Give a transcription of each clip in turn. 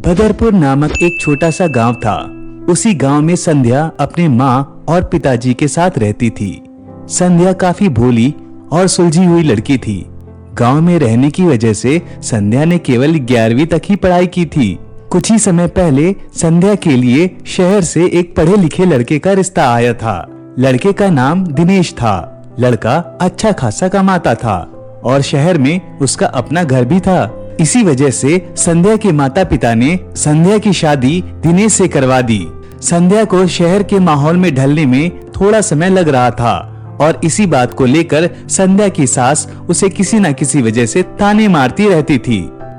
बदरपुर नामक एक छोटा सा गांव था। उसी गांव में संध्या अपने माँ और पिताजी के साथ रहती थी। संध्या काफी भोली और सुलझी हुई लड़की थी। गांव में रहने की वजह से संध्या ने केवल 11वीं तक ही पढ़ाई की थी। कुछ ही समय पहले संध्या के लिए शहर से एक पढ़े लिखे लड़के का रिश्ता आया था। लड़के का नाम दिनेश था। लड़का अच्छा खासा कमाता था और शहर में उसका अपना घर भी था। इसी वजह से संध्या के माता पिता ने संध्या की शादी दिनेश से करवा दी। संध्या को शहर के माहौल में ढलने में थोड़ा समय लग रहा था और इसी बात को लेकर संध्या की सास उसे किसी न किसी वजह से ताने मारती रहती थी।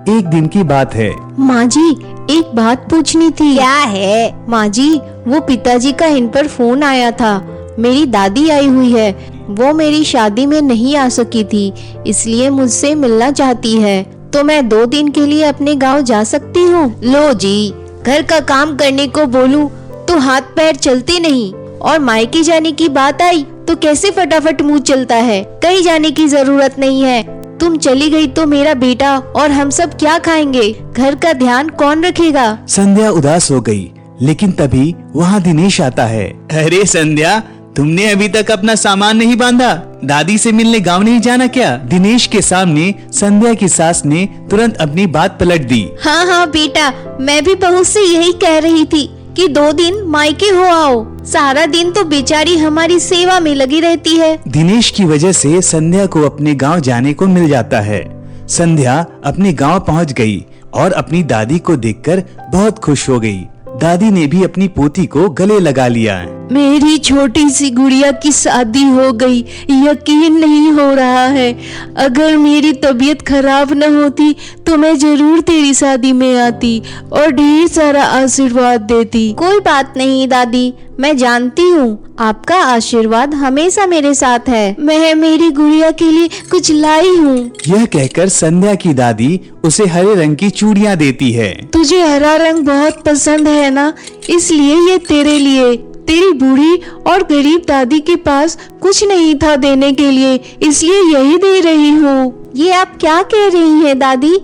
एक दिन की बात है। माँ जी, एक बात पूछनी थी। क्या है? माँ जी, वो पिताजी का इन पर फोन आया था। मेरी दादी आई हुई है। वो मेरी शादी में नहीं आ सकी थी, इसलिए मुझसे मिलना चाहती है। तो मैं 2 दिन के लिए अपने गांव जा सकती हूँ? लो जी, घर का काम करने को बोलूं तो हाथ पैर चलते नहीं, और मायके जाने की बात आई तो कैसे फटाफट मुंह चलता है। कहीं जाने की जरूरत नहीं है। तुम चली गई तो मेरा बेटा और हम सब क्या खाएंगे? घर का ध्यान कौन रखेगा? संध्या उदास हो गई, लेकिन तभी वहाँ दिनेश आता है। अरे संध्या, तुमने अभी तक अपना सामान नहीं बांधा? दादी से मिलने गांव नहीं जाना क्या? दिनेश के सामने संध्या की सास ने तुरंत अपनी बात पलट दी। हाँ बेटा, मैं भी बहू से यही कह रही थी कि 2 दिन मायके हो आओ। सारा दिन तो बेचारी हमारी सेवा में लगी रहती है। दिनेश की वजह से संध्या को अपने गांव जाने को मिल जाता है। संध्या अपने गांव पहुंच गई और अपनी दादी को देखकर बहुत खुश हो गई। दादी ने भी अपनी पोती को गले लगा लिया। मेरी छोटी सी गुड़िया की शादी हो गई, यकीन नहीं हो रहा है। अगर मेरी तबीयत खराब न होती तो मैं जरूर तेरी शादी में आती और ढेर सारा आशीर्वाद देती। कोई बात नहीं दादी, मैं जानती हूँ आपका आशीर्वाद हमेशा मेरे साथ है। मैं मेरी गुड़िया के लिए कुछ लाई हूँ। यह कहकर संध्या की दादी उसे हरे रंग की चूड़ियाँ देती है। तुझे हरा रंग बहुत पसंद है ना, इसलिए ये तेरे लिए। तेरी बूढ़ी और गरीब दादी के पास कुछ नहीं था देने के लिए, इसलिए यही दे रही हूँ। ये आप क्या कह रही हैं दादी?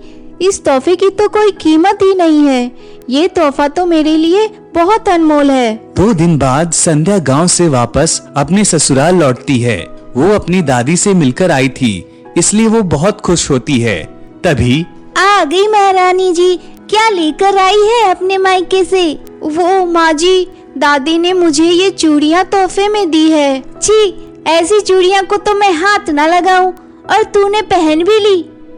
इस तोहफे की तो कोई कीमत ही नहीं है। ये तोहफा तो मेरे लिए बहुत अनमोल है। 2 दिन बाद संध्या गांव से वापस अपने ससुराल लौटती है। वो अपनी दादी से मिलकर आई थी, इसलिए वो बहुत खुश होती है। तभी आ गई महारानी जी, क्या लेकर आई है अपने मायके से? वो माँ जी, दादी ने मुझे ये चूड़ियाँ तोहफे में दी है। छी, ऐसी चूड़ियाँ को तो मैं हाथ ना लगाऊं, और तूने पहन भी ली।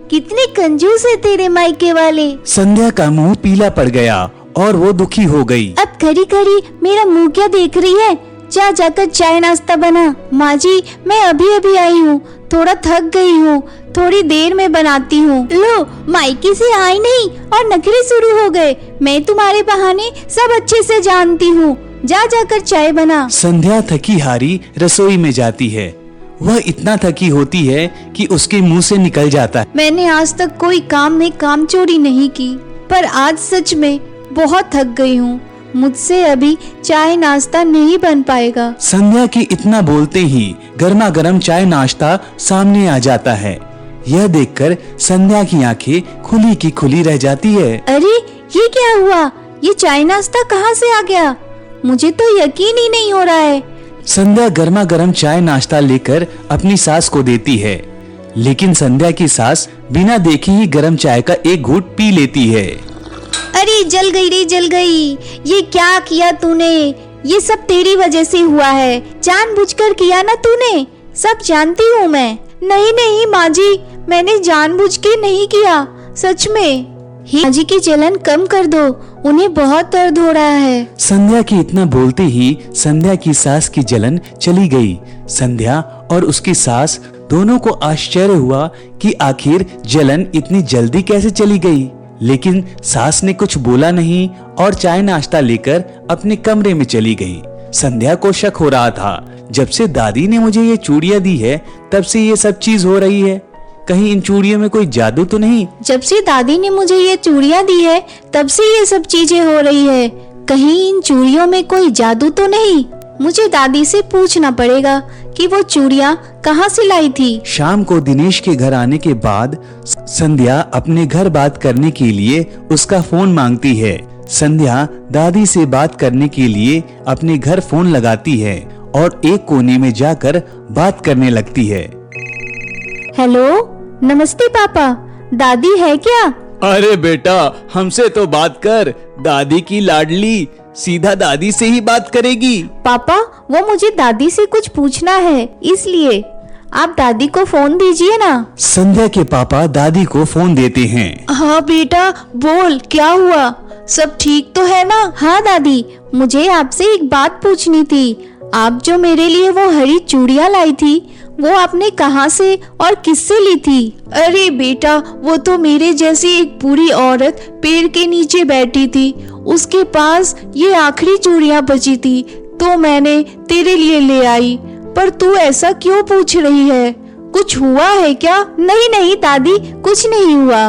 कितने कंजूस है तेरे मायके वाले। संध्या का मुंह पीला पड़ गया और वो दुखी हो गई। अब खड़ी खड़ी मेरा मुंह क्या देख रही है? जा जाकर चाय नाश्ता बना। माँ जी, मैं अभी अभी आई हूँ, थोड़ा थक गई हूँ, थोड़ी देर में बनाती हूँ। लो, मायके से आई नहीं और नखरे शुरू हो गए। मैं तुम्हारे बहाने सब अच्छे से जानती हूँ। जा जाकर चाय बना। संध्या थकी हारी रसोई में जाती है। वह इतना थकी होती है कि उसके मुंह से निकल जाता है। मैंने आज तक कोई काम में कामचोरी नहीं की, पर आज सच में बहुत थक गई हूँ। मुझसे अभी चाय नाश्ता नहीं बन पाएगा। संध्या की इतना बोलते ही गर्मा गर्म चाय नाश्ता सामने आ जाता है। यह देखकर संध्या की आंखें खुली की खुली रह जाती है। अरे, ये क्या हुआ? ये चाय नाश्ता कहाँ से आ गया? मुझे तो यकीन ही नहीं हो रहा है। संध्या गर्मा गर्म चाय नाश्ता लेकर अपनी सास को देती है, लेकिन संध्या की सास बिना देखे ही गर्म चाय का एक घूंट पी लेती है। अरे जल गई रे, जल गई। ये क्या किया तूने? ये सब तेरी वजह से हुआ है। जानबूझकर किया ना तूने? सब जानती हूँ मैं। नहीं नहीं माँ जी, मैंने जानबूझ के नहीं किया, सच में। माँ जी की जलन कम कर दो, उन्हें बहुत दर्द हो रहा है। संध्या की इतना बोलते ही संध्या की सास की जलन चली गई। संध्या और उसकी सास दोनों को आश्चर्य हुआ कि आखिर जलन इतनी जल्दी कैसे चली गई। लेकिन सास ने कुछ बोला नहीं और चाय नाश्ता लेकर अपने कमरे में चली गई। संध्या को शक हो रहा था, जब से दादी ने मुझे ये चूड़ियाँ दी है तब से ये सब चीज हो रही है। कहीं इन चूड़ियों में कोई जादू तो नहीं? जब से दादी ने मुझे ये चूड़ियाँ दी है तब से ये सब चीजें हो रही है। कहीं इन चूड़ियों में कोई जादू तो नहीं? मुझे दादी से पूछना पड़ेगा कि वो चूड़ियाँ कहाँ से लाई थी। शाम को दिनेश के घर आने के बाद संध्या अपने घर बात करने के लिए उसका फोन मांगती है। संध्या दादी से बात करने के लिए अपने घर फोन लगाती है और एक कोने में जाकर बात करने लगती है। हेलो, नमस्ते पापा, दादी है क्या? अरे बेटा, हमसे तो बात कर, दादी की लाडली सीधा दादी से ही बात करेगी। पापा, वो मुझे दादी से कुछ पूछना है, इसलिए आप दादी को फोन दीजिए ना। संध्या के पापा दादी को फोन देते हैं। हाँ बेटा, बोल, क्या हुआ? सब ठीक तो है ना? हाँ दादी, मुझे आपसे एक बात पूछनी थी। आप जो मेरे लिए वो हरी चूड़ियाँ लाई थी, वो आपने कहाँ से और किससे ली थी? अरे बेटा, वो तो मेरे जैसी एक बूढ़ी औरत पेड़ के नीचे बैठी थी, उसके पास ये आखिरी चूड़ियाँ बची थी, तो मैंने तेरे लिए ले आई। पर तू ऐसा क्यों पूछ रही है? कुछ हुआ है क्या? नहीं नहीं दादी, कुछ नहीं हुआ,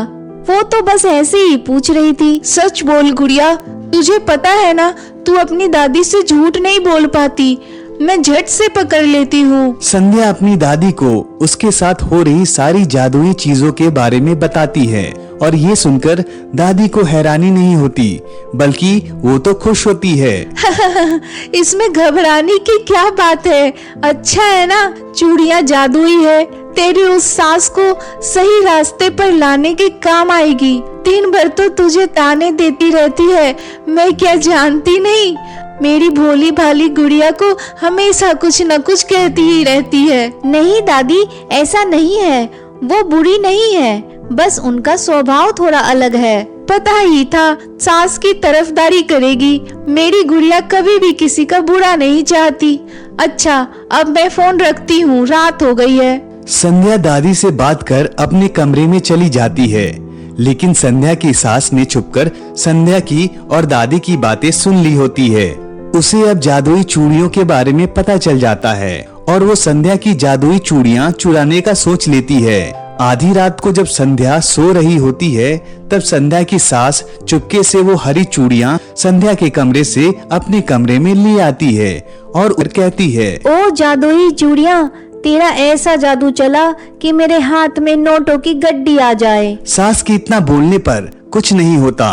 वो तो बस ऐसे ही पूछ रही थी। सच बोल गुड़िया, तुझे पता है ना, तू अपनी दादी से झूठ नहीं बोल पाती, मैं झट से पकड़ लेती हूँ। संध्या अपनी दादी को उसके साथ हो रही सारी जादुई चीजों के बारे में बताती है और ये सुनकर दादी को हैरानी नहीं होती, बल्कि वो तो खुश होती है। इसमें घबराने की क्या बात है? अच्छा है ना, चूड़ियाँ जादुई है, तेरी उस सास को सही रास्ते पर लाने के काम आएगी। दिन भर तो तुझे ताने देती रहती है, मैं क्या जानती नहीं? मेरी भोली भाली गुड़िया को हमेशा कुछ न कुछ कहती ही रहती है। नहीं दादी, ऐसा नहीं है, वो बुरी नहीं है, बस उनका स्वभाव थोड़ा अलग है। पता ही था सास की तरफदारी करेगी। मेरी गुड़िया कभी भी किसी का बुरा नहीं चाहती। अच्छा, अब मैं फोन रखती हूँ, रात हो गई है। संध्या दादी से बात कर अपने कमरे में चली जाती है, लेकिन संध्या की सास ने छुपकर संध्या की और दादी की बातें सुन ली होती है। उसे अब जादुई चूड़ियों के बारे में पता चल जाता है और वो संध्या की जादुई चूड़ियाँ चुराने का सोच लेती है। आधी रात को जब संध्या सो रही होती है, तब संध्या की सास चुपके से वो हरी चूड़ियाँ संध्या के कमरे से अपने कमरे में ले आती है और कहती है, ओ जादुई चूड़ियाँ, तेरा ऐसा जादू चला कि मेरे हाथ में नोटों की गड्डी आ जाए। सास के इतना बोलने पर कुछ नहीं होता।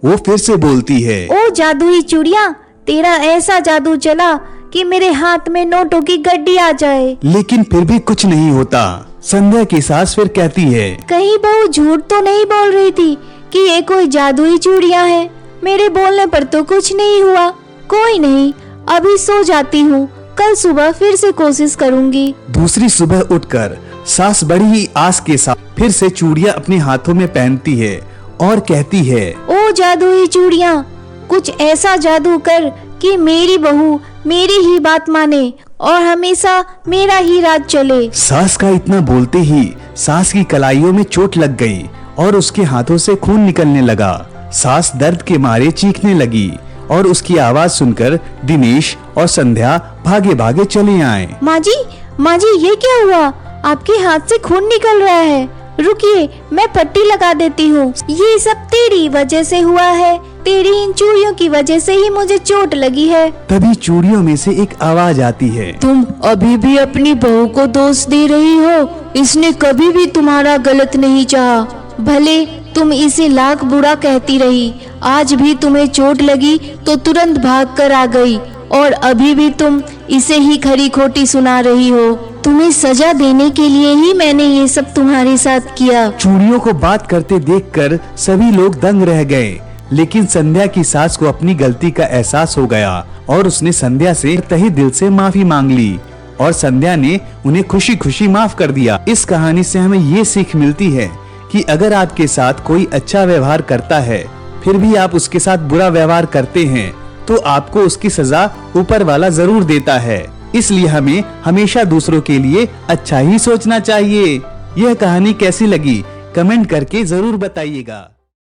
वो फिर से बोलती है, ओ जादुई चूड़ियाँ, तेरा ऐसा जादू चला कि मेरे हाथ में नोटों की गड्डी आ जाए। लेकिन फिर भी कुछ नहीं होता। संध्या की सास फिर कहती है, कहीं बहू झूठ तो नहीं बोल रही थी कि ये कोई जादुई चूड़ियाँ हैं? मेरे बोलने पर तो कुछ नहीं हुआ। कोई नहीं, अभी सो जाती हूँ, कल सुबह फिर से कोशिश करूँगी। दूसरी सुबह उठकर सास बड़ी ही आस के साथ फिर से चूड़ियाँ अपने हाथों में पहनती है और कहती है, ओ जादुई चूड़ियाँ, कुछ ऐसा जादू कर कि मेरी बहू मेरी ही बात माने और हमेशा मेरा ही राज चले। सास का इतना बोलते ही सास की कलाइयों में चोट लग गई और उसके हाथों से खून निकलने लगा। सास दर्द के मारे चीखने लगी और उसकी आवाज सुनकर दिनेश और संध्या भागे भागे चले आए। माँ जी, ये क्या हुआ? आपके हाथ से खून निकल रहा है। रुकिए, मैं पट्टी लगा देती हूँ। ये सब तेरी वजह से हुआ है, तेरी इन चूड़ियों की वजह से ही मुझे चोट लगी है। तभी चूड़ियों में से एक आवाज आती है, तुम अभी भी अपनी बहू को दोष दे रही हो? इसने कभी भी तुम्हारा गलत नहीं चाहा, भले तुम इसे लाख बुरा कहती रही। आज भी तुम्हें चोट लगी तो तुरंत भाग कर आ गई और अभी भी तुम इसे ही खरी खोटी सुना रही हो। तुम्हें सजा देने के लिए ही मैंने ये सब तुम्हारे साथ किया। चूड़ियों को बात करते देखकर सभी लोग दंग रह गए, लेकिन संध्या की सास को अपनी गलती का एहसास हो गया और उसने संध्या से तहे दिल से माफी मांग ली और संध्या ने उन्हें खुशी खुशी माफ कर दिया। इस कहानी से हमें ये सीख मिलती है कि अगर आपके साथ कोई अच्छा व्यवहार करता है, फिर भी आप उसके साथ बुरा व्यवहार करते हैं, तो आपको उसकी सजा ऊपर वाला जरूर देता है। इसलिए हमें हमेशा दूसरों के लिए अच्छा ही सोचना चाहिए। यह कहानी कैसी लगी कमेंट करके जरूर बताइएगा।